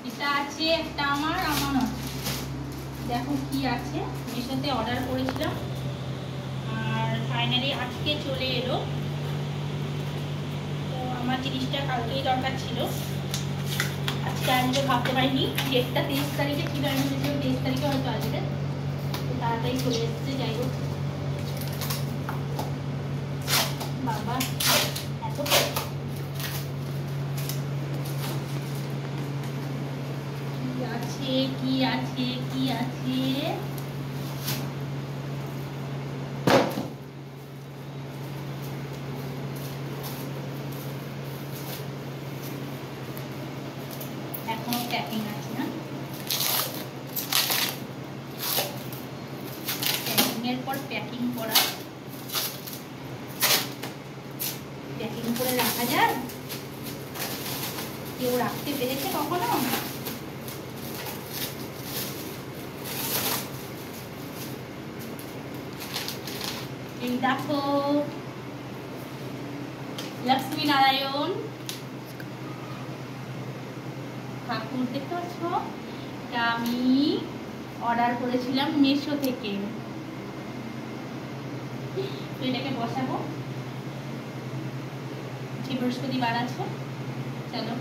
এটা আছে একটা আমার আমানত। দেখো কি আছে, মিশোতে অর্ডার করেছিলাম আর ফাইনালি আজকে চলে এলো। তো আমার জিনিসটা কালকেই দরকার ছিল, আজকে আসবে ভাবতে পারিনি। ডেটটা 23 তারিখে ছিল, আমি ভেবেছিলাম 23 তারিখে হয়তো আসবে, তো তাড়াতাড়ি চলে এসেছে। যাই হোক বাবা এত কি আছে কি আছে। এখনো প্যাকিং আছে না, প্যাকিং এর পর প্যাকিং করা, প্যাকিং করে রাখা যায়। কেউ রাখতে পেরেছে কখনো? এই দেখো লক্ষ্মী নারায়ণ ঠাকুর, দেখতে পাচ্ছ? এটা আমি অর্ডার করেছিলাম মিশো থেকে। তো এটাকে বসাবো, বৃহস্পতিবার আছে। চলো